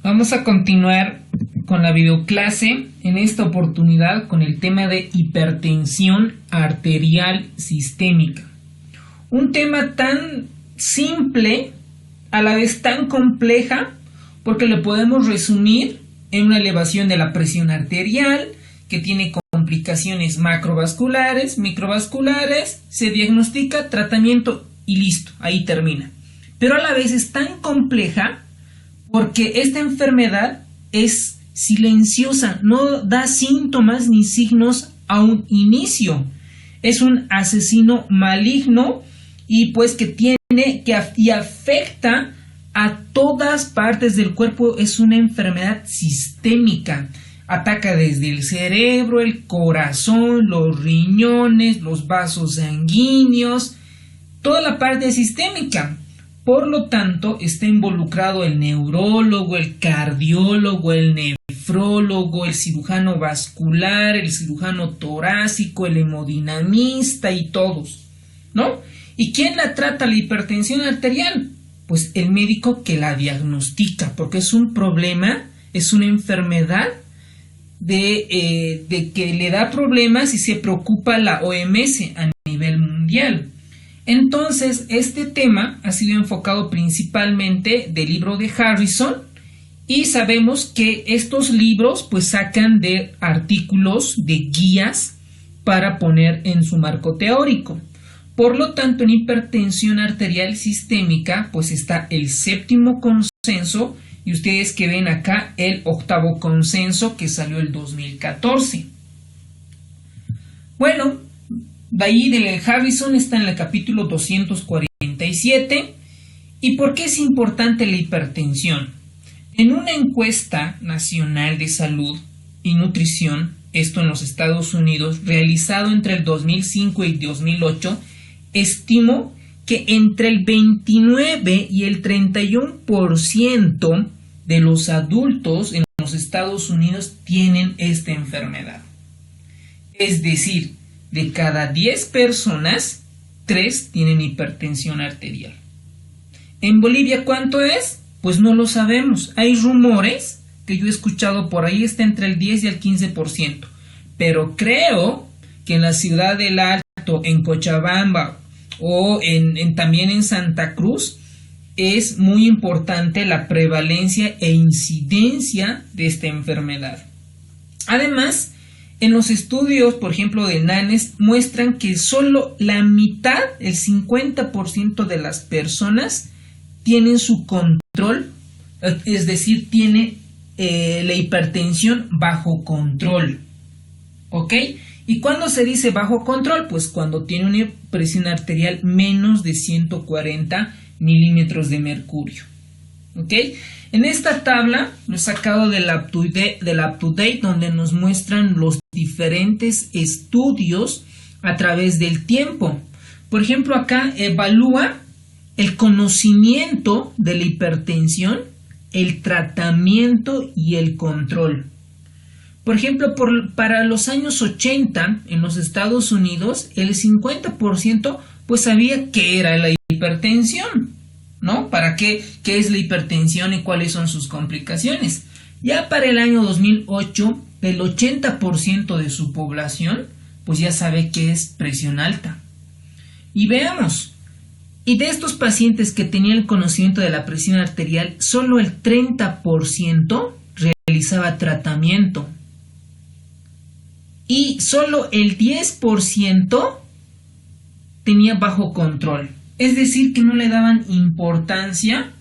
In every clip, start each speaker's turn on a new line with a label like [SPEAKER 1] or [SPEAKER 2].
[SPEAKER 1] Vamos a continuar con la videoclase, en esta oportunidad con el tema de hipertensión arterial sistémica. Un tema tan simple, a la vez tan compleja, porque lo podemos resumir en una elevación de la presión arterial, que tiene complicaciones macrovasculares, microvasculares, se diagnostica, tratamiento y listo, ahí termina. Pero a la vez es tan compleja porque esta enfermedad es silenciosa, no da síntomas ni signos a un inicio. Es un asesino maligno y pues que tiene y afecta a todas partes del cuerpo. Es una enfermedad sistémica. Ataca desde el cerebro, el corazón, los riñones, los vasos sanguíneos, toda la parte sistémica. Por lo tanto, está involucrado el neurólogo, el cardiólogo, el nefrólogo, el cirujano vascular, el cirujano torácico, el hemodinamista y todos, ¿no? ¿Y quién la trata la hipertensión arterial? Pues el médico que la diagnostica, porque es un problema, es una enfermedad de que le da problemas y se preocupa la OMS a nivel mundial. Entonces, este tema ha sido enfocado principalmente del libro de Harrison y sabemos que estos libros pues sacan de artículos, de guías para poner en su marco teórico. Por lo tanto, en hipertensión arterial sistémica pues está el séptimo consenso y ustedes que ven acá el octavo consenso que salió el 2014. Bueno, de ahí del Harrison está en el capítulo 247. ¿Y por qué es importante la hipertensión? En una encuesta nacional de salud y nutrición, esto en los Estados Unidos, realizado entre el 2005 y 2008, estimó que entre el 29 y el 31% de los adultos en los Estados Unidos tienen esta enfermedad. Es decir, de cada 10 personas, 3 tienen hipertensión arterial. ¿En Bolivia cuánto es? Pues no lo sabemos. Hay rumores que yo he escuchado por ahí, está entre el 10 y el 15%. Pero creo que en la ciudad del Alto, en Cochabamba o también en Santa Cruz, es muy importante la prevalencia e incidencia de esta enfermedad. Además, en los estudios, por ejemplo, de NANES, muestran que solo la mitad, el 50% de las personas tienen su control, es decir, tiene la hipertensión bajo control. ¿Ok? ¿Y cuándo se dice bajo control? Pues cuando tiene una presión arterial menos de 140 milímetros de mercurio. ¿Ok? En esta tabla lo he sacado del UpToDate, donde nos muestran los diferentes estudios a través del tiempo. Por ejemplo, acá evalúa el conocimiento de la hipertensión, el tratamiento y el control. Por ejemplo, para los años 80 en los Estados Unidos, el 50% pues sabía qué era la hipertensión, ¿no? ¿Para qué es la hipertensión y cuáles son sus complicaciones? Ya para el año 2008, el 80% de su población pues ya sabe qué es presión alta. Y veamos, y de estos pacientes que tenían el conocimiento de la presión arterial, solo el 30% realizaba tratamiento. Y solo el 10% tenía bajo control. Es decir, que no le daban importancia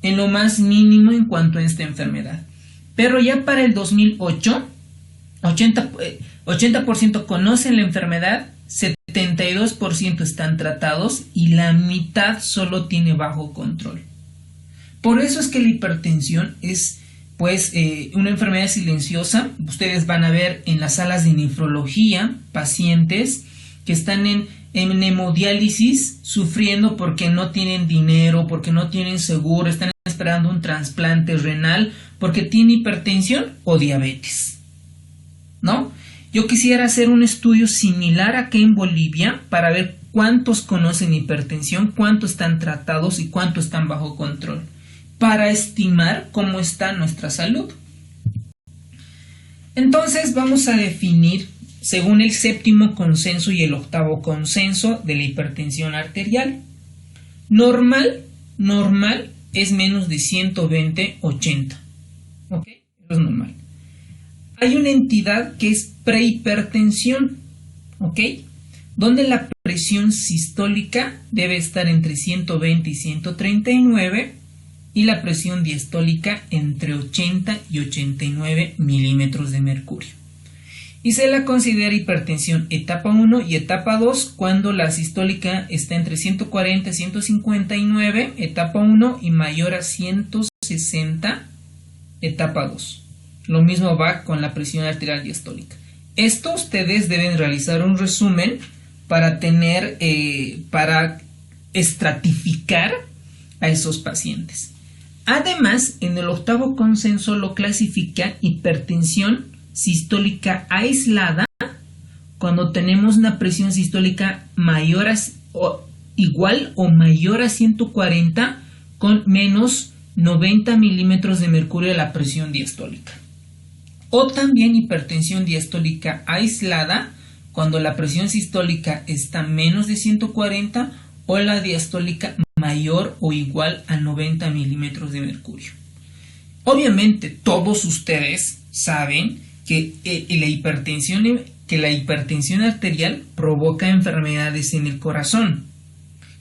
[SPEAKER 1] en lo más mínimo en cuanto a esta enfermedad. Pero ya para el 2008, 80% conocen la enfermedad, 72% están tratados y la mitad solo tiene bajo control. Por eso es que la hipertensión es una enfermedad silenciosa. Ustedes van a ver en las salas de nefrología pacientes que están en hemodiálisis sufriendo porque no tienen dinero, porque no tienen seguro, están esperando un trasplante renal porque tienen hipertensión o diabetes, ¿no? Yo quisiera hacer un estudio similar aquí en Bolivia para ver cuántos conocen hipertensión, cuántos están tratados y cuántos están bajo control. para estimar cómo está nuestra salud. Entonces vamos a definir, según el séptimo consenso y el octavo consenso de la hipertensión arterial. Normal es menos de 120/80. ¿Ok? Eso es normal. Hay una entidad que es prehipertensión, ¿ok? Donde la presión sistólica debe estar entre 120 y 139 y la presión diastólica entre 80 y 89 milímetros de mercurio. Y se la considera hipertensión etapa 1 y etapa 2 cuando la sistólica está entre 140 y 159, etapa 1, y mayor a 160, etapa 2. Lo mismo va con la presión arterial diastólica. Esto ustedes deben realizar un resumen para para estratificar a esos pacientes. Además, en el octavo consenso lo clasifica hipertensión sistólica aislada cuando tenemos una presión sistólica igual o mayor a 140 con menos 90 milímetros de mercurio de la presión diastólica. O también hipertensión diastólica aislada cuando la presión sistólica está menos de 140 o la diastólica mayor o igual a 90 milímetros de mercurio. Obviamente todos ustedes saben que la hipertensión arterial provoca enfermedades en el corazón: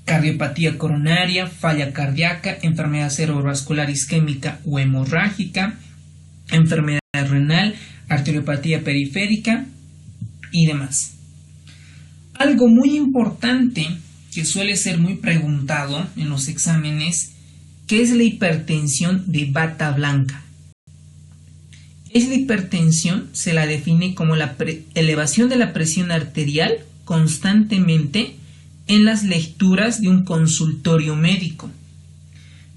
[SPEAKER 1] cardiopatía coronaria, falla cardíaca, enfermedad cerebrovascular isquémica o hemorrágica, enfermedad renal, arteriopatía periférica y demás. Algo muy importante que suele ser muy preguntado en los exámenes, ¿qué es la hipertensión de bata blanca? Es la hipertensión, se la define como la elevación de la presión arterial constantemente en las lecturas de un consultorio médico,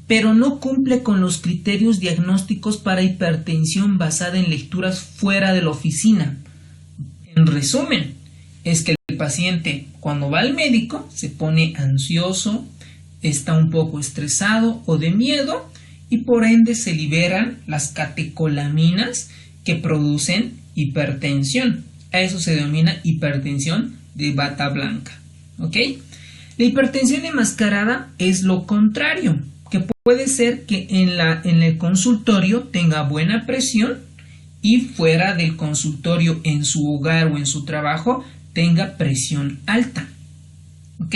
[SPEAKER 1] pero no cumple con los criterios diagnósticos para hipertensión basada en lecturas fuera de la oficina. En resumen, es que el paciente cuando va al médico se pone ansioso, está un poco estresado o de miedo y por ende se liberan las catecolaminas que producen hipertensión. A eso se denomina hipertensión de bata blanca. ¿Ok? La hipertensión enmascarada es lo contrario, que puede ser que en el consultorio tenga buena presión y fuera del consultorio, en su hogar o en su trabajo, tenga presión alta. ¿Ok?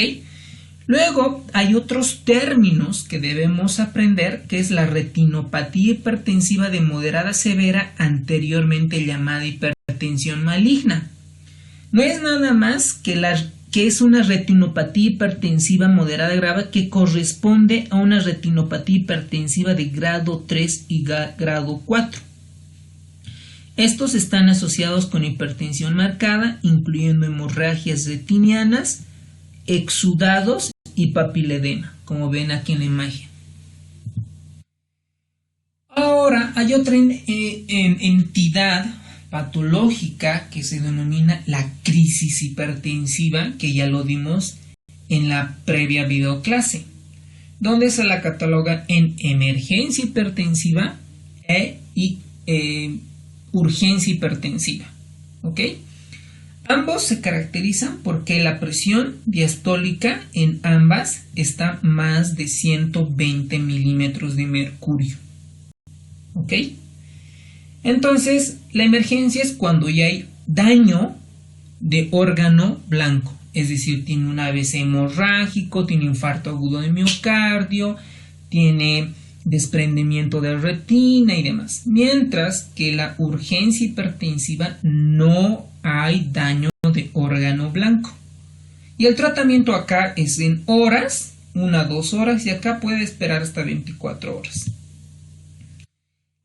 [SPEAKER 1] Luego hay otros términos que debemos aprender, que es la retinopatía hipertensiva de moderada a severa, anteriormente llamada hipertensión maligna. No es nada más que es una retinopatía hipertensiva moderada grave que corresponde a una retinopatía hipertensiva de grado 3 y grado 4. Estos están asociados con hipertensión marcada, incluyendo hemorragias retinianas, exudados y papiledema, como ven aquí en la imagen. Ahora hay otra entidad patológica que se denomina la crisis hipertensiva, que ya lo dimos en la previa videoclase, donde se la cataloga en emergencia hipertensiva y urgencia hipertensiva. ¿Ok? Ambos se caracterizan porque la presión diastólica en ambas está más de 120 milímetros de mercurio. ¿Ok? Entonces, la emergencia es cuando ya hay daño de órgano blanco, es decir, tiene un AVC hemorrágico, tiene infarto agudo de miocardio, tiene desprendimiento de retina y demás. Mientras que la urgencia hipertensiva no hay daño de órgano blanco. Y el tratamiento acá es en horas, 1 a 2 horas, y acá puede esperar hasta 24 horas.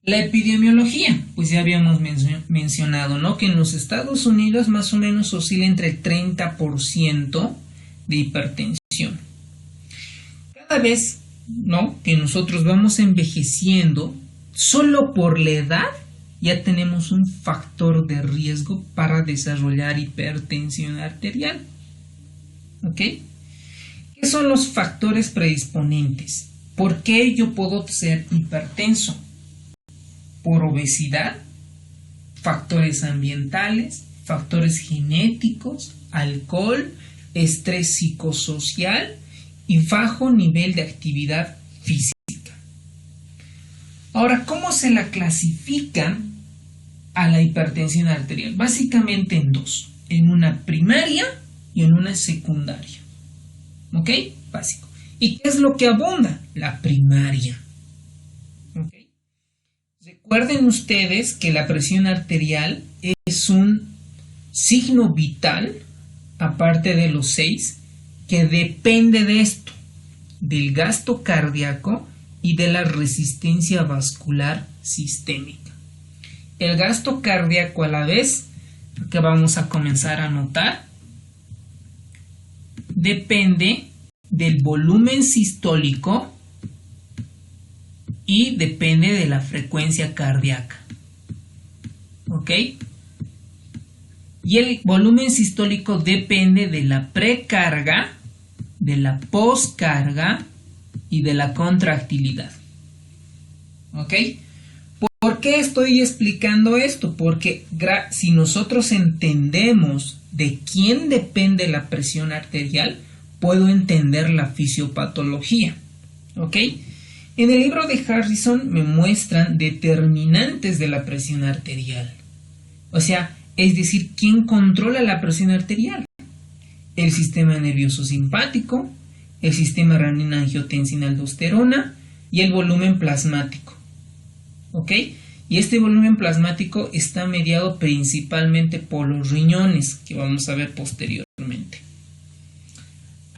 [SPEAKER 1] La epidemiología, pues ya habíamos mencionado, ¿no? Que en los Estados Unidos más o menos oscila entre el 30% de hipertensión. Cada vez, ¿no?, que nosotros vamos envejeciendo, solo por la edad ya tenemos un factor de riesgo para desarrollar hipertensión arterial. ¿Ok? ¿Qué son los factores predisponentes? ¿Por qué yo puedo ser hipertenso? Por obesidad, factores ambientales, factores genéticos, alcohol, estrés psicosocial y bajo nivel de actividad física. Ahora, ¿cómo se la clasifica a la hipertensión arterial? Básicamente en dos, en una primaria y en una secundaria. ¿Ok? Básico. ¿Y qué es lo que abunda? La primaria. ¿Ok? Recuerden ustedes que la presión arterial es un signo vital, aparte de los 6, que depende de esto, del gasto cardíaco y de la resistencia vascular sistémica. El gasto cardíaco a la vez, que vamos a comenzar a notar, depende del volumen sistólico y depende de la frecuencia cardíaca. ¿Ok? Y el volumen sistólico depende de la precarga, de la poscarga y de la contractilidad. ¿Ok? ¿Por qué estoy explicando esto? Porque si nosotros entendemos de quién depende la presión arterial, puedo entender la fisiopatología. ¿Ok? En el libro de Harrison me muestran determinantes de la presión arterial. O sea, es decir, ¿quién controla la presión arterial? El sistema nervioso simpático, el sistema renina-angiotensina-aldosterona y el volumen plasmático. ¿Ok? Y este volumen plasmático está mediado principalmente por los riñones, que vamos a ver posteriormente.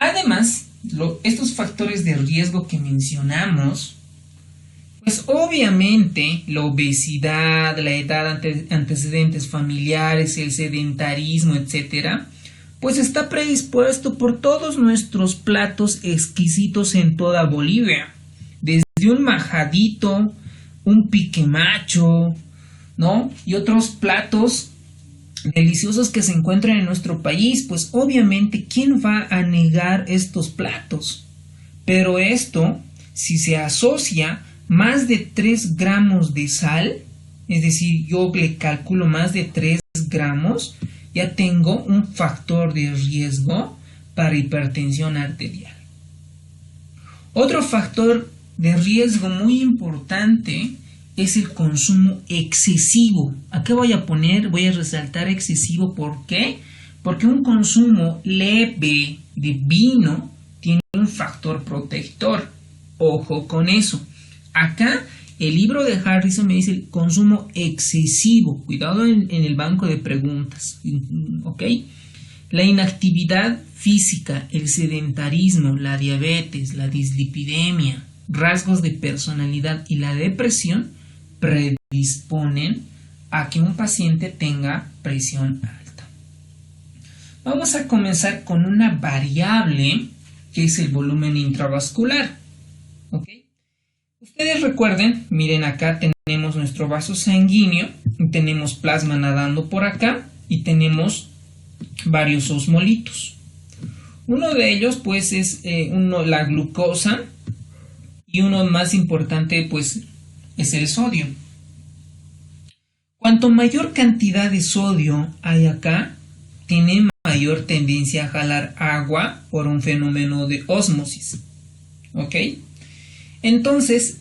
[SPEAKER 1] Además, estos factores de riesgo que mencionamos, pues obviamente la obesidad, la edad, antecedentes familiares, el sedentarismo, etcétera, pues está predispuesto por todos nuestros platos exquisitos en toda Bolivia, desde un majadito, un piquemacho, ¿no? Y otros platos deliciosos que se encuentran en nuestro país. Pues obviamente, ¿quién va a negar estos platos? Pero esto, si se asocia más de 3 gramos de sal, es decir, yo le calculo más de 3 gramos, ya tengo un factor de riesgo para hipertensión arterial. Otro factor de riesgo muy importante es el consumo excesivo. Aquí voy a resaltar excesivo. ¿Por qué? Porque un consumo leve de vino tiene un factor protector. Ojo con eso. Acá el libro de Harrison me dice el consumo excesivo. Cuidado en el banco de preguntas. ¿Ok? La inactividad física, el sedentarismo, la diabetes, la dislipidemia, rasgos de personalidad y la depresión predisponen a que un paciente tenga presión alta. Vamos a comenzar con una variable que es el volumen intravascular. ¿Ok? Ustedes recuerden, miren, acá tenemos nuestro vaso sanguíneo, tenemos plasma nadando por acá y tenemos varios osmolitos. Uno de ellos pues es la glucosa y uno más importante pues es el sodio. Cuanto mayor cantidad de sodio hay acá, tiene mayor tendencia a jalar agua por un fenómeno de ósmosis. ¿Ok? Entonces,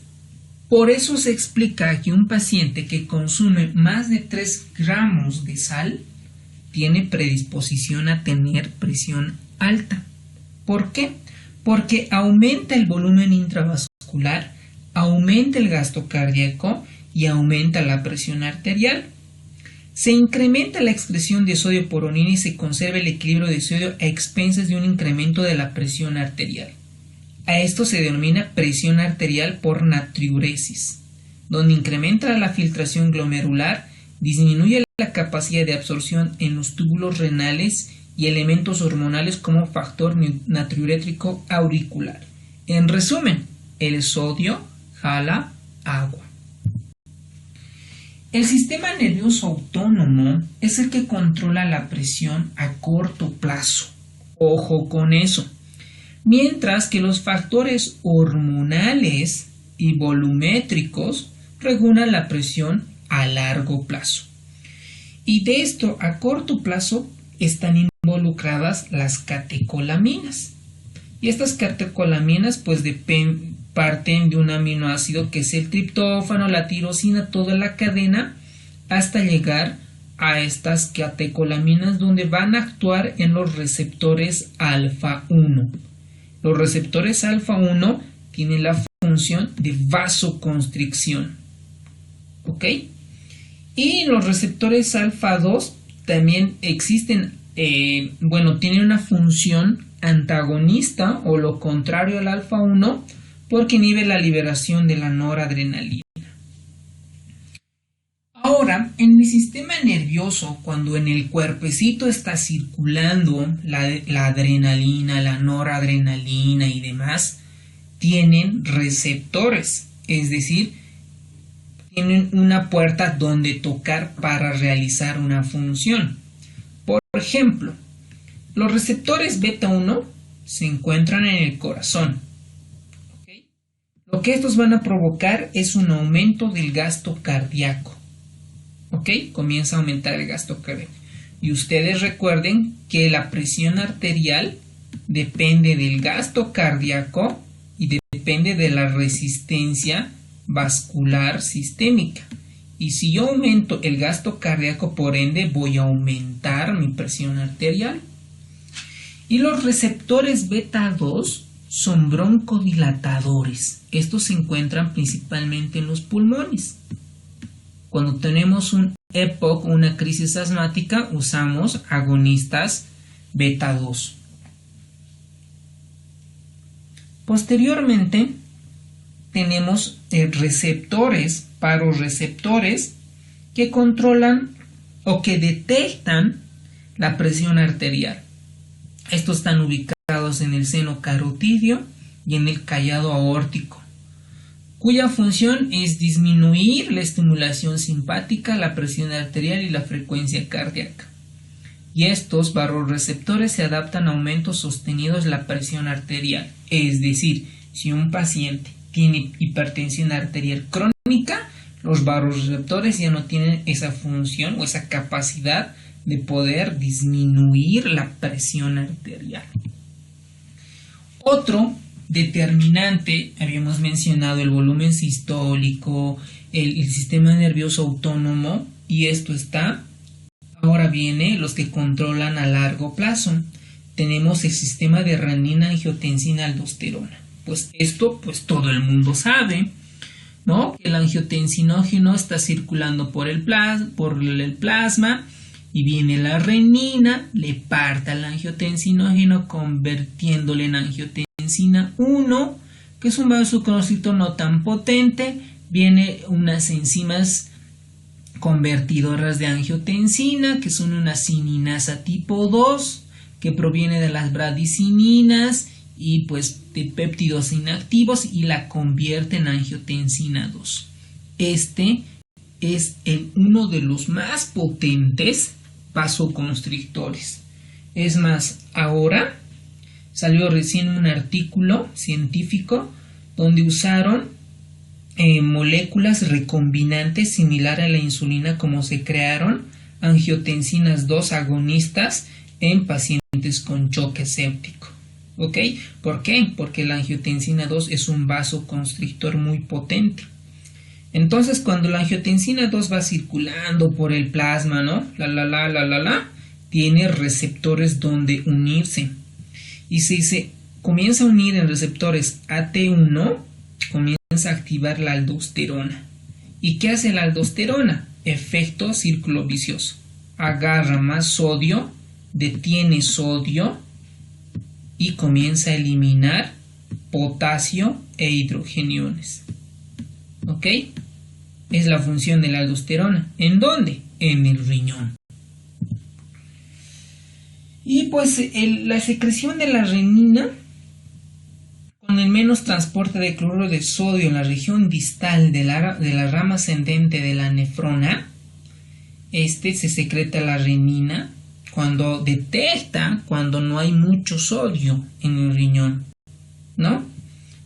[SPEAKER 1] por eso se explica que un paciente que consume más de 3 gramos de sal tiene predisposición a tener presión alta. ¿Por qué? Porque aumenta el volumen intravascular, aumenta el gasto cardíaco y aumenta la presión arterial. Se incrementa la excreción de sodio por orina y se conserva el equilibrio de sodio a expensas de un incremento de la presión arterial. A esto se denomina presión arterial por natriuresis, donde incrementa la filtración glomerular, disminuye la capacidad de absorción en los túbulos renales y elementos hormonales como factor natriurétrico auricular. En resumen, el sodio jala agua. El sistema nervioso autónomo es el que controla la presión a corto plazo. Ojo con eso. mientras que los factores hormonales y volumétricos regulan la presión a largo plazo. Y de esto a corto plazo están involucradas las catecolaminas. Y estas catecolaminas pues parten de un aminoácido que es el triptófano, la tirosina, toda la cadena, hasta llegar a estas catecolaminas donde van a actuar en los receptores alfa 1. Los receptores alfa 1 tienen la función de vasoconstricción. ¿Ok? Y los receptores alfa 2 también existen, tienen una función antagonista o lo contrario al alfa 1 porque inhibe la liberación de la noradrenalina. Ahora, en el sistema nervioso, cuando en el cuerpecito está circulando la adrenalina, la noradrenalina y demás, tienen receptores, es decir, tienen una puerta donde tocar para realizar una función. Por ejemplo, los receptores beta 1 se encuentran en el corazón. ¿Okay? Lo que estos van a provocar es un aumento del gasto cardíaco. ¿Ok? Comienza a aumentar el gasto cardíaco. Y ustedes recuerden que la presión arterial depende del gasto cardíaco y depende de la resistencia vascular sistémica. Y si yo aumento el gasto cardíaco, por ende voy a aumentar mi presión arterial. Y los receptores beta 2 son broncodilatadores. Estos se encuentran principalmente en los pulmones. Cuando tenemos un EPOC, una crisis asmática, usamos agonistas beta 2. Posteriormente, tenemos receptores, paroreceptores, que controlan o que detectan la presión arterial. Estos están ubicados en el seno carotidio y en el callado aórtico, cuya función es disminuir la estimulación simpática, la presión arterial y la frecuencia cardíaca. Y estos barorreceptores se adaptan a aumentos sostenidos de la presión arterial. Es decir, si un paciente tiene hipertensión arterial crónica, los barorreceptores ya no tienen esa función o esa capacidad de poder disminuir la presión arterial. Otro determinante, habíamos mencionado el volumen sistólico, el sistema nervioso autónomo, y esto está, ahora viene los que controlan a largo plazo. Tenemos el sistema de renina, angiotensina, aldosterona. Pues esto, pues todo el mundo sabe, ¿no? Que el angiotensinógeno está circulando por el plasma y viene la renina, le parte al angiotensinógeno convirtiéndole en angiotensina 1, que es un vasoconstrictor no tan potente. Viene unas enzimas convertidoras de angiotensina, que son una cininasa tipo 2, que proviene de las bradicininas y pues de péptidos inactivos y la convierte en angiotensina 2. Este es uno de los más potentes vasoconstrictores. Es más, ahora salió recién un artículo científico donde usaron moléculas recombinantes similar a la insulina, como se crearon angiotensinas 2 agonistas en pacientes con choque séptico. ¿Ok? ¿Por qué? Porque la angiotensina 2 es un vasoconstrictor muy potente. Entonces, cuando la angiotensina 2 va circulando por el plasma, ¿no? Tiene receptores donde unirse. Y si se comienza a unir en receptores AT1, comienza a activar la aldosterona. ¿Y qué hace la aldosterona? Efecto círculo vicioso. Agarra más sodio, detiene sodio y comienza a eliminar potasio e hidrogeniones. ¿Ok? Es la función de la aldosterona. ¿En dónde? En el riñón. Y pues la secreción de la renina, con el menos transporte de cloruro de sodio en la región distal de la rama ascendente de la nefrona, se secreta la renina cuando detecta cuando no hay mucho sodio en el riñón. ¿no?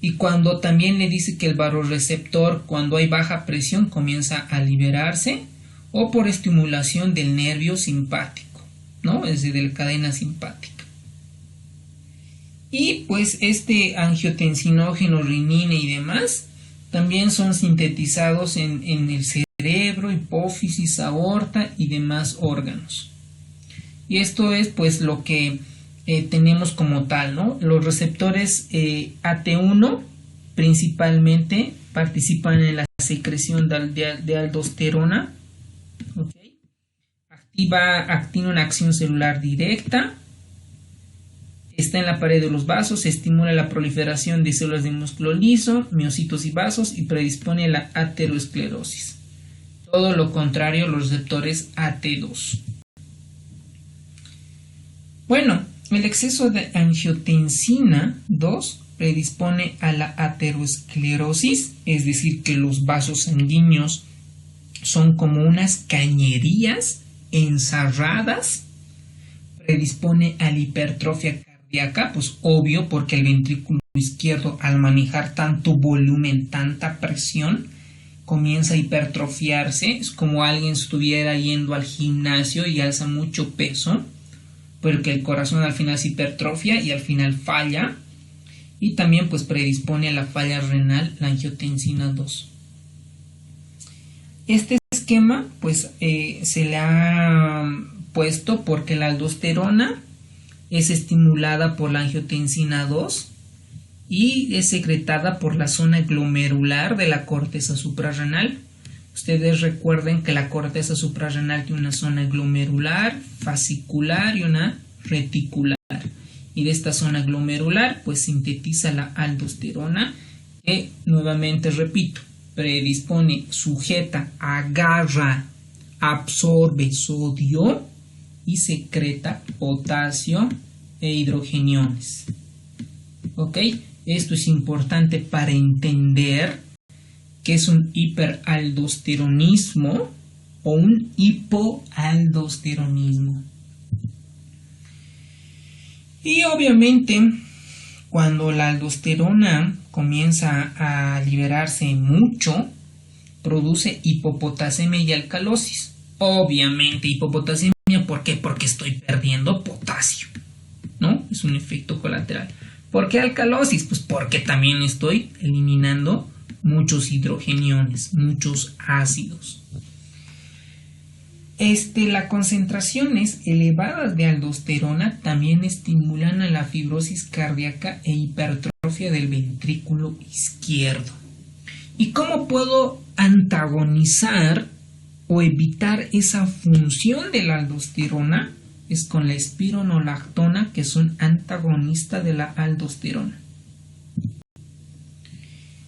[SPEAKER 1] Y cuando también le dice que el varorreceptor, cuando hay baja presión, comienza a liberarse, o por estimulación del nervio simpático, ¿no? Es decir, de la cadena simpática. Y pues este angiotensinógeno, renina y demás también son sintetizados en el cerebro, hipófisis, aorta y demás órganos. Y esto es pues lo que tenemos como tal, ¿no? Los receptores AT1 principalmente participan en la secreción de aldosterona, ¿okay? Activa una acción celular directa, está en la pared de los vasos, estimula la proliferación de células de músculo liso, miocitos y vasos y predispone a la aterosclerosis. Todo lo contrario a los receptores AT2. Bueno, el exceso de angiotensina 2 predispone a la aterosclerosis, es decir, que los vasos sanguíneos son como unas cañerías ensarradas. Predispone a la hipertrofia cardíaca, pues obvio, porque el ventrículo izquierdo, al manejar tanto volumen, tanta presión, comienza a hipertrofiarse. Es como alguien estuviera yendo al gimnasio y alza mucho peso, porque el corazón al final se hipertrofia y al final falla. Y también pues predispone a la falla renal, la angiotensina 2. Este esquema pues se le ha puesto porque la aldosterona es estimulada por la angiotensina 2 y es secretada por la zona glomerular de la corteza suprarrenal. Ustedes recuerden que la corteza suprarrenal tiene una zona glomerular, fascicular y una reticular. Y de esta zona glomerular pues sintetiza la aldosterona, que nuevamente repito, predispone, sujeta, agarra, absorbe sodio y secreta potasio e hidrogeniones. ¿Ok? Esto es importante para entender qué es un hiperaldosteronismo o un hipoaldosteronismo. Y obviamente cuando la aldosterona comienza a liberarse mucho, produce hipopotasemia y alcalosis. Obviamente hipopotasemia, ¿por qué? Porque estoy perdiendo potasio, ¿no? Es un efecto colateral. ¿Por qué alcalosis? Pues porque también estoy eliminando muchos hidrogeniones, muchos ácidos. Las concentraciones elevadas de aldosterona también estimulan a la fibrosis cardíaca e hipertrofia del ventrículo izquierdo. ¿Y cómo puedo antagonizar o evitar esa función de la aldosterona? Es con la espironolactona, que son antagonistas de la aldosterona.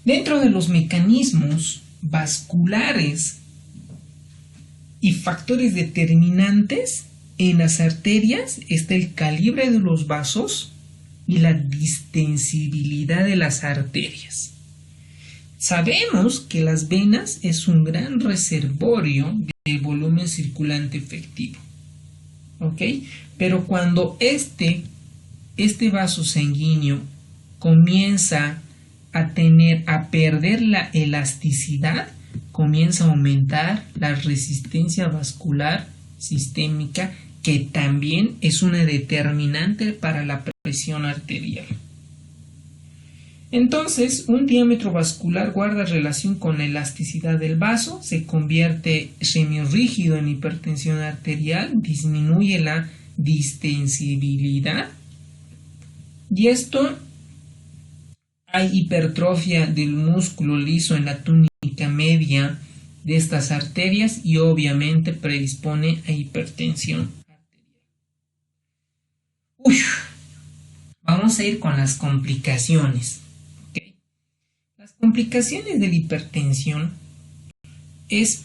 [SPEAKER 1] Dentro de los mecanismos vasculares y factores determinantes en las arterias está el calibre de los vasos y la distensibilidad de las arterias. Sabemos que las venas es un gran reservorio del volumen circulante efectivo, ¿ok? Pero cuando este vaso sanguíneo comienza a perder la elasticidad, comienza a aumentar la resistencia vascular sistémica, que también es una determinante para la presión arterial. Entonces, un diámetro vascular guarda relación con la elasticidad del vaso, se convierte semirígido en hipertensión arterial, disminuye la distensibilidad, y esto hay hipertrofia del músculo liso en la túnica media de estas arterias y obviamente predispone a hipertensión arterial. Vamos a ir con las complicaciones. ¿Okay? Las complicaciones de la hipertensión es,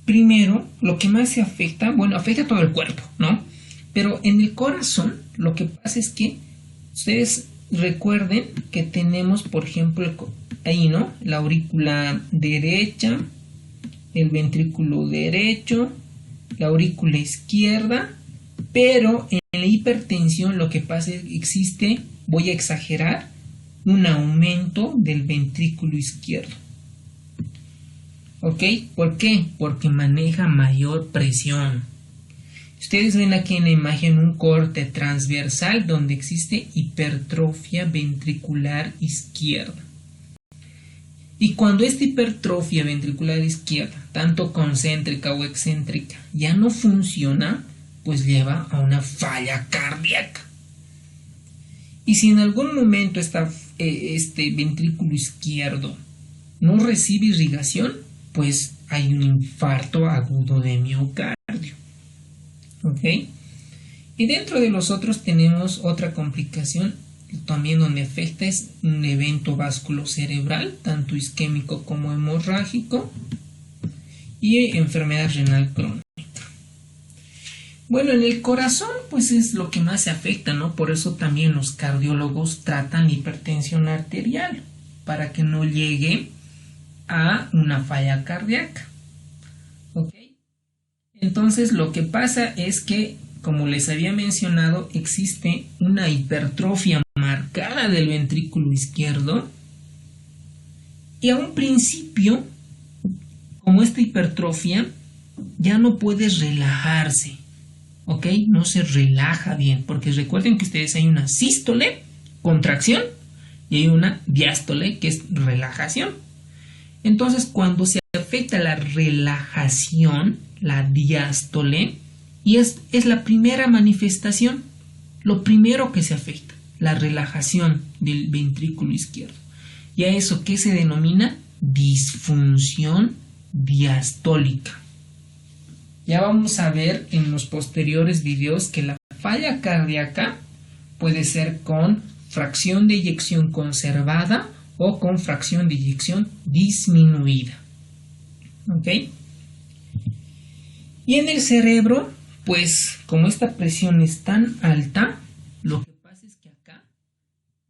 [SPEAKER 1] primero, lo que más se afecta, bueno, afecta a todo el cuerpo, ¿no? Pero en el corazón lo que pasa es que ustedes recuerden que tenemos, por ejemplo, ahí, ¿no? La aurícula derecha, el ventrículo derecho, la aurícula izquierda, pero en la hipertensión lo que pasa es que existe, voy a exagerar, un aumento del ventrículo izquierdo. ¿Ok? ¿Por qué? Porque maneja mayor presión. Ustedes ven aquí en la imagen un corte transversal donde existe hipertrofia ventricular izquierda. Y cuando esta hipertrofia ventricular izquierda, tanto concéntrica o excéntrica, ya no funciona, pues lleva a una falla cardíaca. Y si en algún momento este ventrículo izquierdo no recibe irrigación, pues hay un infarto agudo de miocardio. ¿Ok? Y dentro de los otros tenemos otra complicación también donde afecta, es un evento vasculocerebral, tanto isquémico como hemorrágico, y enfermedad renal crónica. Bueno, en el corazón pues es lo que más se afecta, ¿no? Por eso también los cardiólogos tratan hipertensión arterial, para que no llegue a una falla cardíaca. ¿Ok? Entonces lo que pasa es que, como les había mencionado, existe una hipertrofia marcada del ventrículo izquierdo, y a un principio, como esta hipertrofia ya no puede relajarse, ¿ok? No se relaja bien, porque recuerden que ustedes hay una sístole, contracción, y hay una diástole, que es relajación. Entonces, cuando se afecta la relajación, la diástole, y es la primera manifestación, lo primero que se afecta, la relajación del ventrículo izquierdo. Y a eso que se denomina disfunción diastólica. Ya vamos a ver en los posteriores videos que la falla cardíaca puede ser con fracción de eyección conservada o con fracción de eyección disminuida. ¿Ok? Y en el cerebro, pues como esta presión es tan alta, lo que pasa es que acá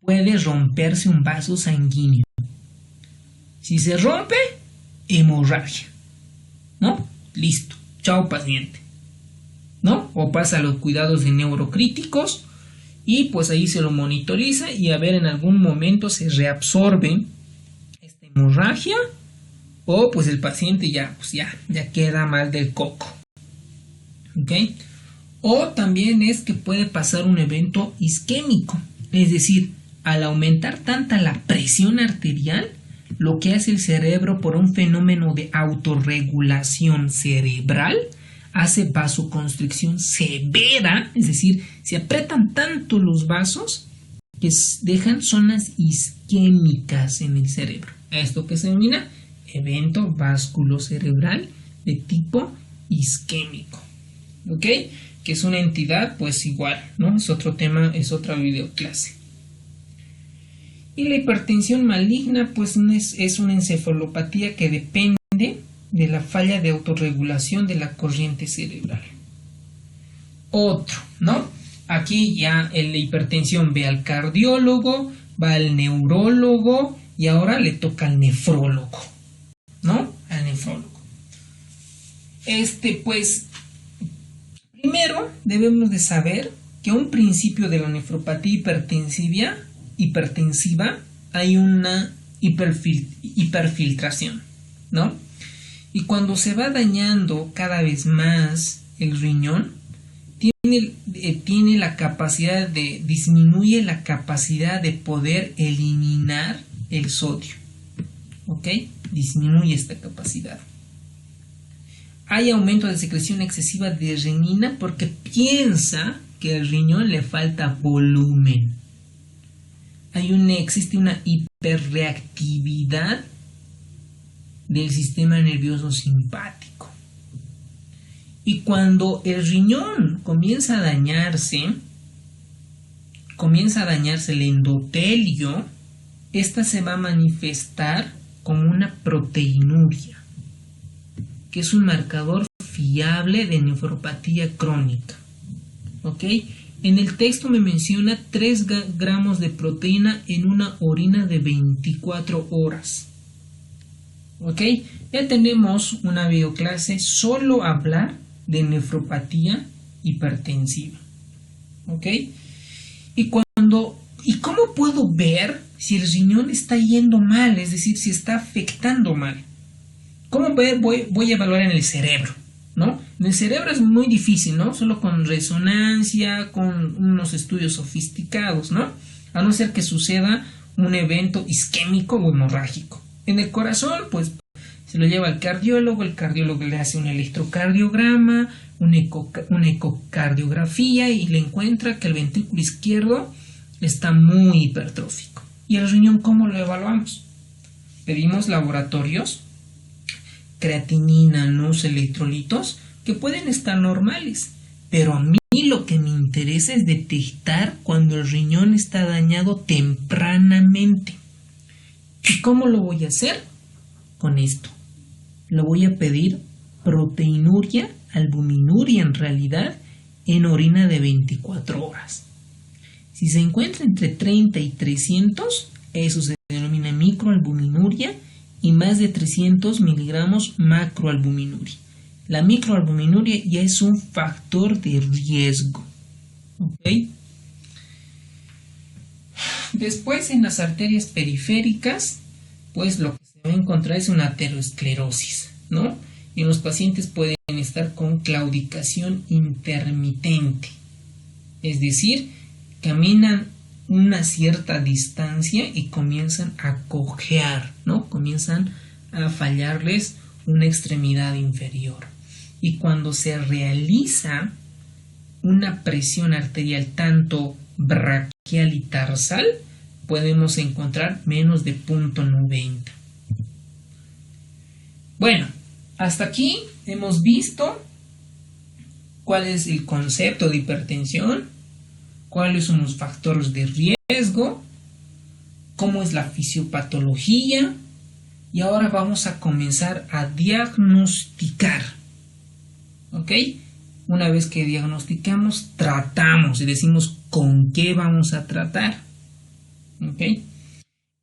[SPEAKER 1] puede romperse un vaso sanguíneo. Si se rompe, hemorragia, ¿no? Listo, chao paciente, ¿no? O pasa a los cuidados de neurocríticos y pues ahí se lo monitoriza y a ver en algún momento se reabsorbe esta hemorragia o pues el paciente ya queda mal del coco. ¿Ok? O también es que puede pasar un evento isquémico, es decir, al aumentar tanta la presión arterial, lo que hace el cerebro por un fenómeno de autorregulación cerebral, hace vasoconstricción severa, es decir, se aprietan tanto los vasos que dejan zonas isquémicas en el cerebro. A esto que se denomina evento vasculocerebral de tipo isquémico. ¿Ok? Que es una entidad pues igual, ¿no? Es otro tema, es otra videoclase. Y la hipertensión maligna pues es una encefalopatía que depende de la falla de autorregulación de la corriente cerebral. Otro, ¿no? Aquí ya la hipertensión ve al cardiólogo, va al neurólogo y ahora le toca al nefrólogo, ¿no? Al nefrólogo. Pues primero debemos de saber que a un principio de la nefropatía hipertensiva hay una hiperfiltración, ¿no? Y cuando se va dañando cada vez más el riñón, tiene la capacidad disminuye la capacidad de poder eliminar el sodio, ¿ok? Disminuye esta capacidad. Hay aumento de secreción excesiva de renina porque piensa que al riñón le falta volumen. Existe una hiperreactividad del sistema nervioso simpático. Y cuando el riñón comienza a dañarse el endotelio, esta se va a manifestar como una proteinuria, que es un marcador fiable de nefropatía crónica. ¿Ok? En el texto me menciona 3 gramos de proteína en una orina de 24 horas. ¿Ok? Ya tenemos una videoclase solo hablar de nefropatía hipertensiva. ¿Ok? Y cuando ¿Y cómo puedo ver si el riñón está yendo mal? Es decir, si está afectando mal. ¿Cómo voy a evaluar en el cerebro? ¿No? En el cerebro es muy difícil, ¿no? Solo con resonancia, con unos estudios sofisticados, ¿no? A no ser que suceda un evento isquémico o hemorrágico. En el corazón, pues se lo lleva al cardiólogo, el cardiólogo le hace un electrocardiograma, una ecocardiografía y le encuentra que el ventrículo izquierdo está muy hipertrófico. ¿Y el riñón cómo lo evaluamos? Pedimos laboratorios, creatinina, los electrolitos, que pueden estar normales, pero a mí lo que me interesa es detectar cuando el riñón está dañado tempranamente. ¿Y cómo lo voy a hacer? Con esto. Lo voy a pedir proteinuria, albuminuria en realidad, en orina de 24 horas. Si se encuentra entre 30 y 300, eso se denomina microalbuminuria, y más de 300 miligramos macroalbuminuria. La microalbuminuria ya es un factor de riesgo. ¿Ok? Después, en las arterias periféricas, pues lo que se va a encontrar es una aterosclerosis, ¿no? Y los pacientes pueden estar con claudicación intermitente. Es decir, caminan una cierta distancia y comienzan a cojear, ¿no? Comienzan a fallarles una extremidad inferior. Y cuando se realiza una presión arterial tanto braquial y tarsal, podemos encontrar menos de 0.90. Bueno, hasta aquí hemos visto cuál es el concepto de hipertensión, cuáles son los factores de riesgo, cómo es la fisiopatología, y ahora vamos a comenzar a diagnosticar. ¿Ok? Una vez que diagnosticamos, tratamos y decimos con qué vamos a tratar. ¿Ok?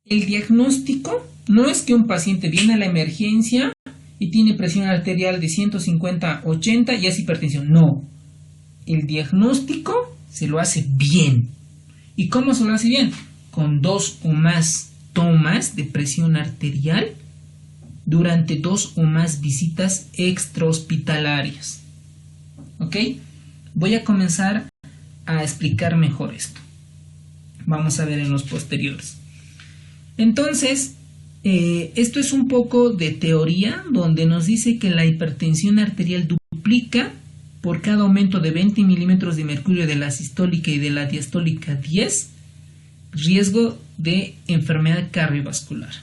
[SPEAKER 1] El diagnóstico no es que un paciente viene a la emergencia y tiene presión arterial de 150/80 y es hipertensión. No. El diagnóstico se lo hace bien. ¿Y cómo se lo hace bien? Con 2 o más tomas de presión arterial durante 2 o más visitas extrahospitalarias. ¿Ok? Voy a comenzar a explicar mejor esto. Vamos a ver en los posteriores. Entonces, esto es un poco de teoría donde nos dice que la hipertensión arterial duplica por cada aumento de 20 milímetros de mercurio de la sistólica y de la diastólica 10, riesgo de enfermedad cardiovascular.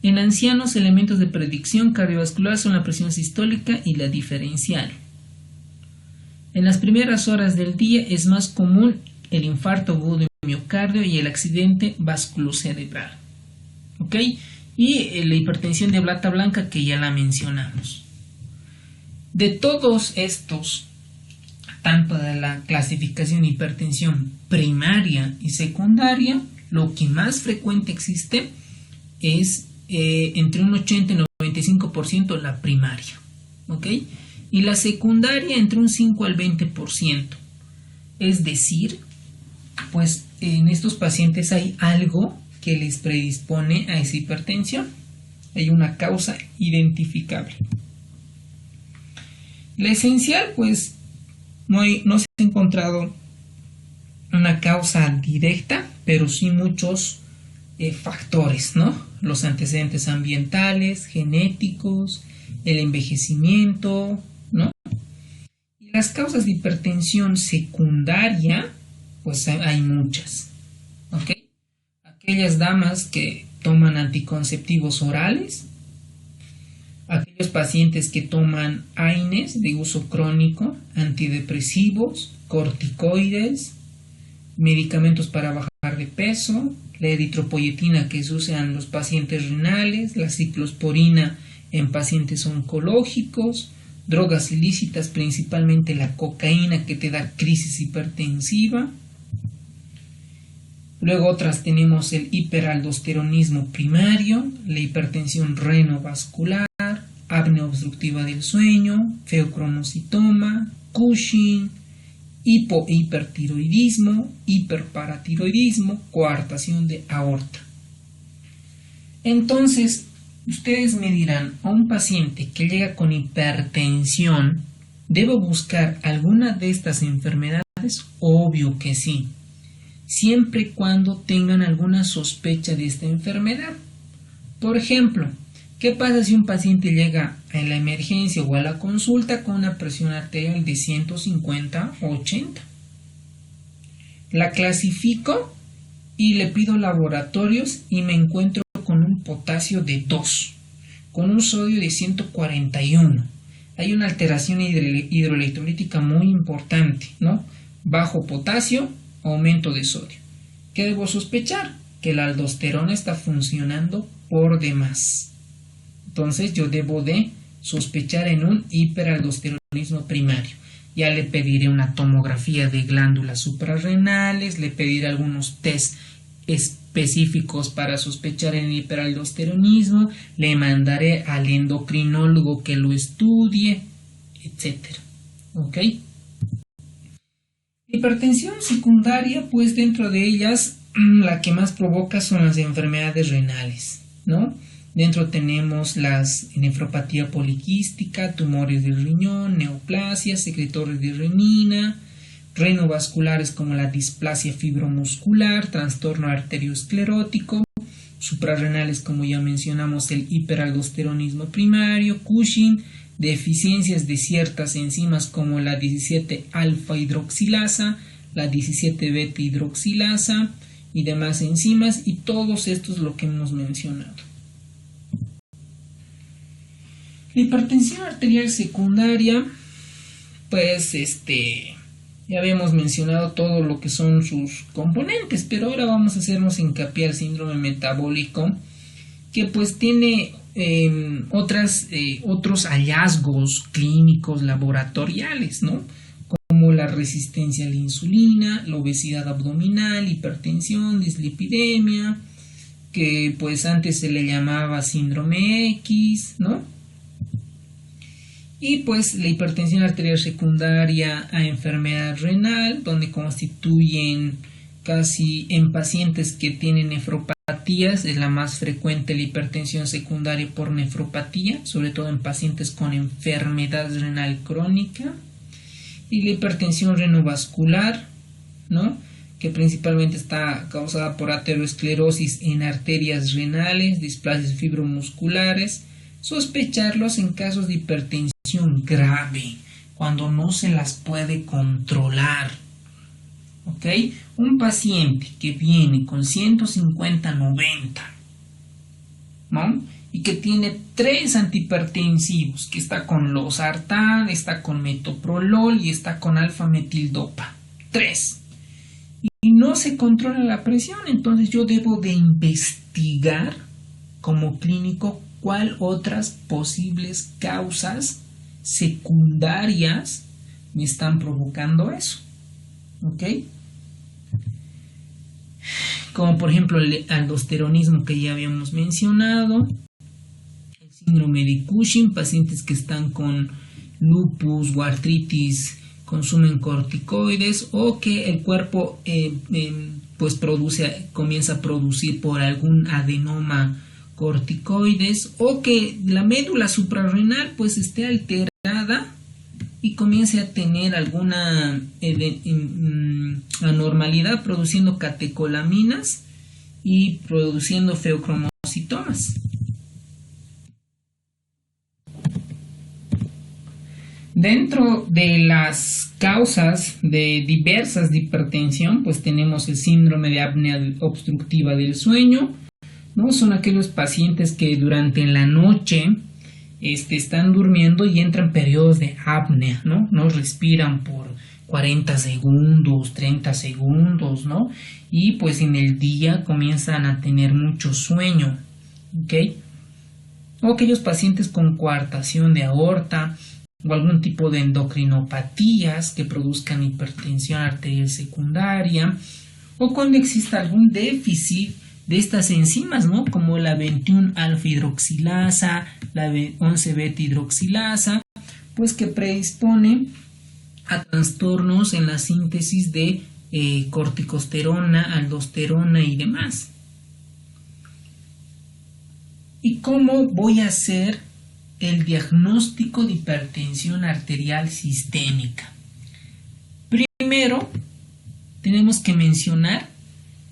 [SPEAKER 1] En ancianos, elementos de predicción cardiovascular son la presión sistólica y la diferencial. En las primeras horas del día es más común el infarto agudo de miocardio y el accidente vasculocerebral. ¿Ok? Y la hipertensión de bata blanca que ya la mencionamos. De todos estos, tanto de la clasificación de hipertensión primaria y secundaria, lo que más frecuente existe es entre un 80 y 95% la primaria, ¿ok? Y la secundaria entre un 5 al 20%. Es decir, pues en estos pacientes hay algo que les predispone a esa hipertensión. Hay una causa identificable. La esencial, pues, no se ha encontrado una causa directa, pero sí muchos factores, ¿no? Los antecedentes ambientales, genéticos, el envejecimiento, ¿no? Y las causas de hipertensión secundaria, pues hay muchas, ¿ok? Aquellas damas que toman anticonceptivos orales, aquellos pacientes que toman AINES de uso crónico, antidepresivos, corticoides, medicamentos para bajar de peso, la eritropoyetina que se usa en los pacientes renales, la ciclosporina en pacientes oncológicos, drogas ilícitas, principalmente la cocaína que te da crisis hipertensiva. Luego otras tenemos el hiperaldosteronismo primario, la hipertensión renovascular, apnea obstructiva del sueño, feocromocitoma, Cushing hipo e hipertiroidismo, hiperparatiroidismo, coartación de aorta. Entonces, ustedes me dirán, a un paciente que llega con hipertensión, ¿debo buscar alguna de estas enfermedades? Obvio que sí, siempre y cuando tengan alguna sospecha de esta enfermedad. Por ejemplo, ¿qué pasa si un paciente llega en la emergencia o a la consulta con una presión arterial de 150/80? La clasifico y le pido laboratorios y me encuentro con un potasio de 2, con un sodio de 141. Hay una alteración hidroelectrolítica muy importante, ¿no? Bajo potasio, aumento de sodio. ¿Qué debo sospechar? Que la aldosterona está funcionando por demás. Entonces yo debo de sospechar en un hiperaldosteronismo primario. Ya le pediré una tomografía de glándulas suprarrenales, le pediré algunos test específicos para sospechar en hiperaldosteronismo, le mandaré al endocrinólogo que lo estudie, etc. ¿Ok? Hipertensión secundaria, pues dentro de ellas la que más provoca son las enfermedades renales, ¿no? Dentro tenemos las nefropatía poliquística, tumores del riñón, neoplasias, secretores de renina, renovasculares como la displasia fibromuscular, trastorno arteriosclerótico, suprarrenales como ya mencionamos el hiperaldosteronismo primario, Cushing, deficiencias de ciertas enzimas como la 17-alfa hidroxilasa, la 17-beta hidroxilasa y demás enzimas, y todos estos lo que hemos mencionado. La hipertensión arterial secundaria, pues ya habíamos mencionado todo lo que son sus componentes, pero ahora vamos a hacernos hincapié al síndrome metabólico, que pues tiene otros hallazgos clínicos laboratoriales, ¿no? Como la resistencia a la insulina, la obesidad abdominal, hipertensión, dislipidemia, que pues antes se le llamaba síndrome X, ¿no? Y pues la hipertensión arterial secundaria a enfermedad renal, donde constituyen casi en pacientes que tienen nefropatías, es la más frecuente la hipertensión secundaria por nefropatía, sobre todo en pacientes con enfermedad renal crónica. Y la hipertensión renovascular, ¿no? Que principalmente está causada por aterosclerosis en arterias renales, displasias fibromusculares. Sospecharlos en casos de hipertensión grave, cuando no se las puede controlar. ¿Ok? Un paciente que viene con 150/90, ¿no? Y que tiene 3 antihipertensivos, que está con losartán, está con metoprolol y está con alfa-metildopa. 3. Y no se controla la presión, entonces yo debo de investigar como clínico cuál otras posibles causas secundarias me están provocando eso. ¿Ok? Como por ejemplo el aldosteronismo que ya habíamos mencionado, el síndrome de Cushing, pacientes que están con lupus o artritis consumen corticoides, o que el cuerpo pues comienza a producir por algún adenoma corticoides, o que la médula suprarrenal pues esté alterada y comience a tener alguna anormalidad produciendo catecolaminas y produciendo feocromocitomas. Dentro de las causas diversas de hipertensión, pues tenemos el síndrome de apnea obstructiva del sueño, ¿no? Son aquellos pacientes que durante la noche están durmiendo y entran periodos de apnea, ¿no? No respiran por 40 segundos, 30 segundos, ¿no? Y pues en el día comienzan a tener mucho sueño, ¿ok? O aquellos pacientes con coartación de aorta o algún tipo de endocrinopatías que produzcan hipertensión arterial secundaria, o cuando exista algún déficit de estas enzimas, ¿no? Como la 21-alfa hidroxilasa, la 11-beta hidroxilasa, pues que predispone a trastornos en la síntesis de corticosterona, aldosterona y demás. ¿Y cómo voy a hacer el diagnóstico de hipertensión arterial sistémica? Primero, tenemos que mencionar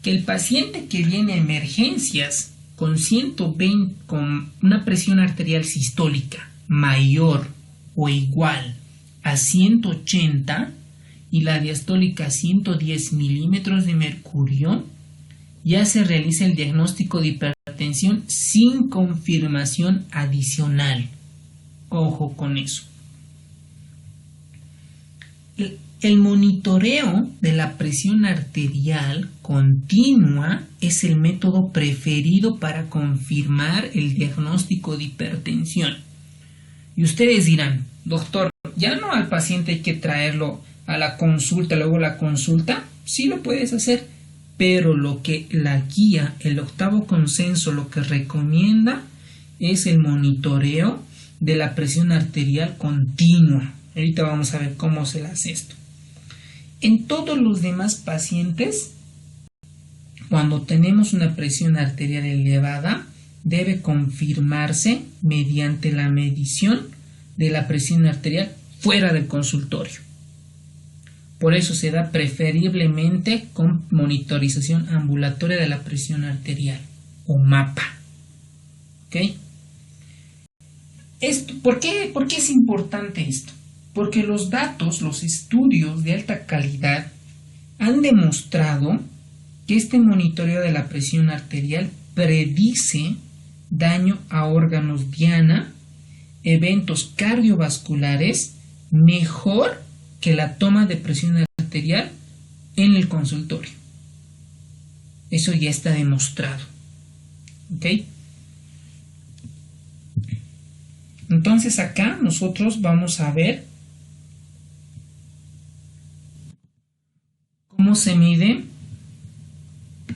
[SPEAKER 1] que el paciente que viene a emergencias con 120, con una presión arterial sistólica mayor o igual a 180 y la diastólica 110 milímetros de mercurio, ya se realiza el diagnóstico de hipertensión sin confirmación adicional. Ojo con eso. El monitoreo de la presión arterial continua es el método preferido para confirmar el diagnóstico de hipertensión. Y ustedes dirán, doctor, ¿ya no al paciente hay que traerlo a la consulta, luego la consulta? Sí lo puedes hacer, pero lo que la guía, el octavo consenso, lo que recomienda es el monitoreo de la presión arterial continua. Ahorita vamos a ver cómo se hace esto. En todos los demás pacientes, cuando tenemos una presión arterial elevada, debe confirmarse mediante la medición de la presión arterial fuera del consultorio. Por eso se da preferiblemente con monitorización ambulatoria de la presión arterial o MAPA. ¿Ok? ¿Por qué es importante esto? Porque los datos, los estudios de alta calidad han demostrado que este monitoreo de la presión arterial predice daño a órganos diana, eventos cardiovasculares, mejor que la toma de presión arterial en el consultorio. Eso ya está demostrado. ¿Ok? Entonces acá nosotros vamos a ver cómo se mide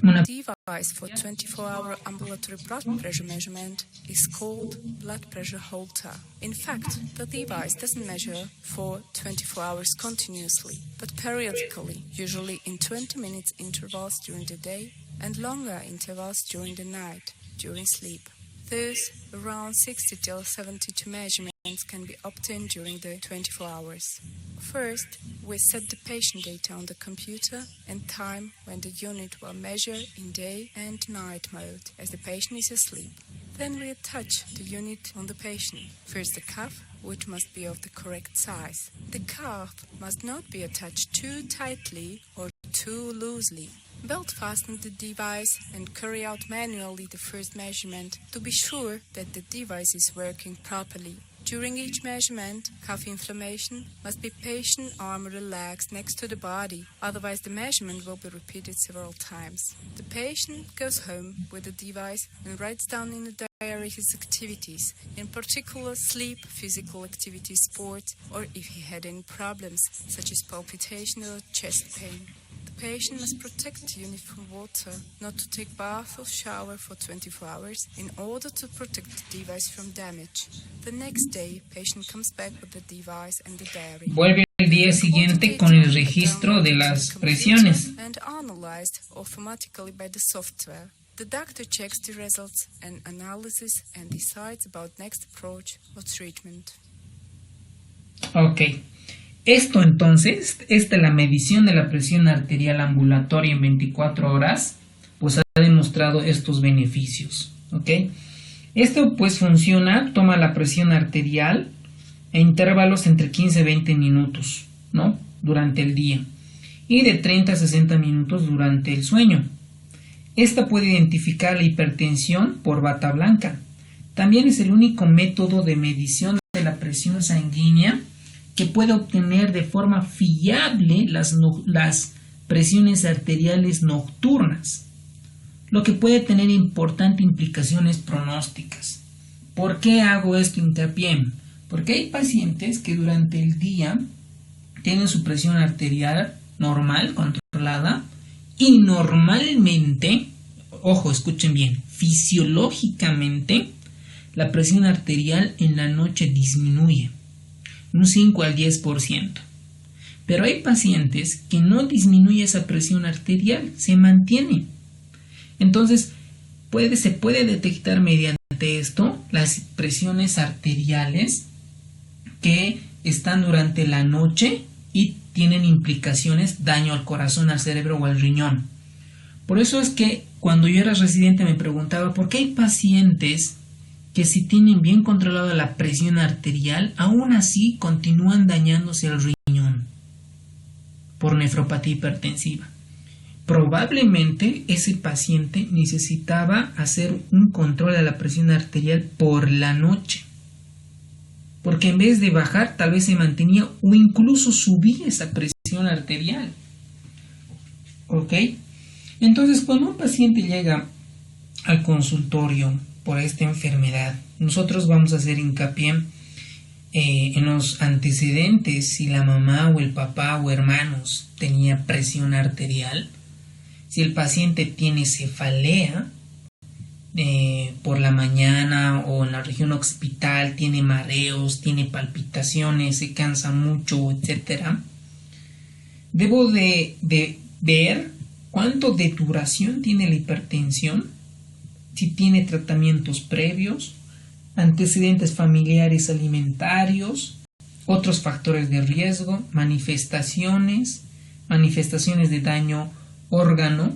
[SPEAKER 1] una
[SPEAKER 2] device for 24-hour ambulatory blood pressure measurement is called blood pressure Holter. In fact, the device doesn't measure for 24 hours continuously, but periodically, usually in 20 minutes intervals during the day and longer intervals during the night, during sleep. Thus, around 60 till 72 measurements can be obtained during the 24 hours. First, we set the patient data on the computer and time when the unit will measure in day and night mode as the patient is asleep. Then we attach the unit on the patient. First the cuff, which must be of the correct size. The cuff must not be attached too tightly or too loosely. Belt fasten the device and carry out manually the first measurement to be sure that the device is working properly. During each measurement, cuff inflammation must be patient arm relaxed next to the body, otherwise the measurement will be repeated several times. The patient goes home with the device and writes down in the diary his activities, in particular sleep, physical activity, sports, or if he had any problems, such as palpitation or chest pain. The patient must protect the unit from water, not to take bath or shower for 24 hours in order to protect the device from damage. The next day, patient comes back with the device and the diary.
[SPEAKER 1] Vuelve el día siguiente con el registro de las presiones.
[SPEAKER 2] And analyzed automatically by the software. The doctor checks the results and analysis and decides about next approach or treatment.
[SPEAKER 1] Ok. Esto entonces, esta es la medición de la presión arterial ambulatoria en 24 horas, pues ha demostrado estos beneficios, ¿ok? Esto pues funciona, toma la presión arterial en intervalos entre 15 y 20 minutos, ¿no? Durante el día y de 30 a 60 minutos durante el sueño. Esta puede identificar la hipertensión por bata blanca. También es el único método de medición de la presión sanguínea que puede obtener de forma fiable las presiones arteriales nocturnas, lo que puede tener importantes implicaciones pronósticas. ¿Por qué hago esto hincapié? Porque hay pacientes que durante el día tienen su presión arterial normal, controlada, y normalmente, ojo, escuchen bien, fisiológicamente, la presión arterial en la noche disminuye un 5 al 10%. Pero hay pacientes que no disminuye esa presión arterial, se mantiene. Entonces, se puede detectar mediante esto las presiones arteriales que están durante la noche y tienen implicaciones, daño al corazón, al cerebro o al riñón. Por eso es que cuando yo era residente me preguntaba por qué hay pacientes que si tienen bien controlada la presión arterial, aún así continúan dañándose el riñón por nefropatía hipertensiva. Probablemente ese paciente necesitaba hacer un control de la presión arterial por la noche, porque en vez de bajar tal vez se mantenía o incluso subía esa presión arterial. ¿Ok? Entonces, cuando un paciente llega al consultorio por esta enfermedad, nosotros vamos a hacer hincapié en los antecedentes, si la mamá o el papá o hermanos tenía presión arterial, si el paciente tiene cefalea por la mañana o en la región occipital, tiene mareos, tiene palpitaciones, se cansa mucho, etc. Debo de ver cuánto de duración tiene la hipertensión, si tiene tratamientos previos, antecedentes familiares alimentarios, otros factores de riesgo, manifestaciones de daño órgano.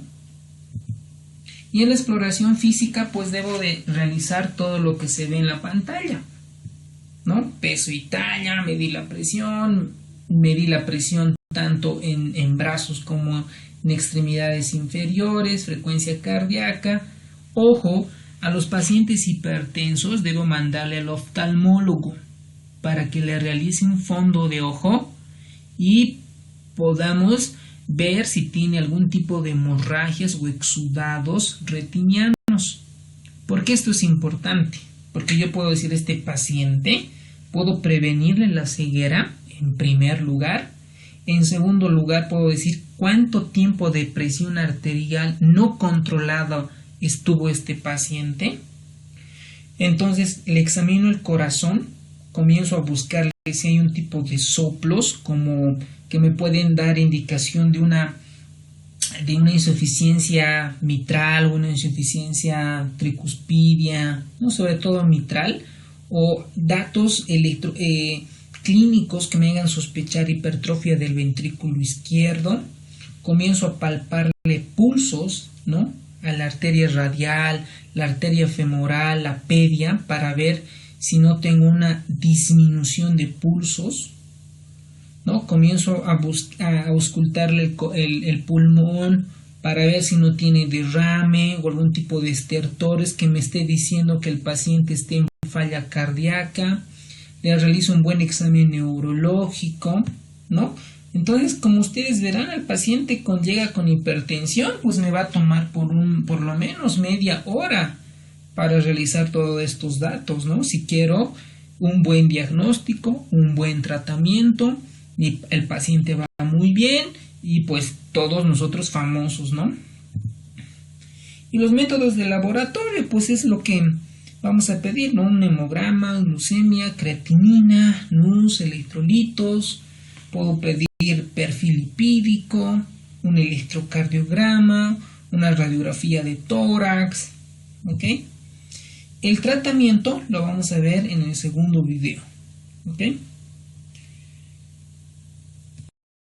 [SPEAKER 1] Y en la exploración física pues debo de realizar todo lo que se ve en la pantalla, ¿no? Peso y talla, medí la presión tanto en brazos como en extremidades inferiores, frecuencia cardíaca. Ojo, a los pacientes hipertensos debo mandarle al oftalmólogo para que le realice un fondo de ojo y podamos ver si tiene algún tipo de hemorragias o exudados retinianos. ¿Por qué esto es importante? Porque yo puedo decir a este paciente, puedo prevenirle la ceguera en primer lugar. En segundo lugar, puedo decir cuánto tiempo de presión arterial no controlada estuvo este paciente. Entonces le examino el corazón, comienzo a buscarle si hay un tipo de soplos como que me pueden dar indicación de una insuficiencia mitral o una insuficiencia tricuspidia, ¿no? Sobre todo mitral, o datos clínicos que me hagan sospechar hipertrofia del ventrículo izquierdo. Comienzo a palparle pulsos, ¿no? A la arteria radial, la arteria femoral, la pedia, para ver si no tengo una disminución de pulsos, ¿no? Comienzo a auscultarle el pulmón para ver si no tiene derrame o algún tipo de estertores que me esté diciendo que el paciente esté en falla cardíaca. Le realizo un buen examen neurológico, ¿no? Entonces, como ustedes verán, el paciente llega con hipertensión, pues me va a tomar por lo menos media hora para realizar todos estos datos, ¿no? Si quiero un buen diagnóstico, un buen tratamiento, y el paciente va muy bien y pues todos nosotros famosos, ¿no? Y los métodos de laboratorio, pues es lo que vamos a pedir, ¿no? Un hemograma, glucemia, creatinina, NUS, electrolitos. Puedo pedir perfil lipídico, un electrocardiograma, una radiografía de tórax, ¿ok? El tratamiento lo vamos a ver en el segundo video, ¿ok?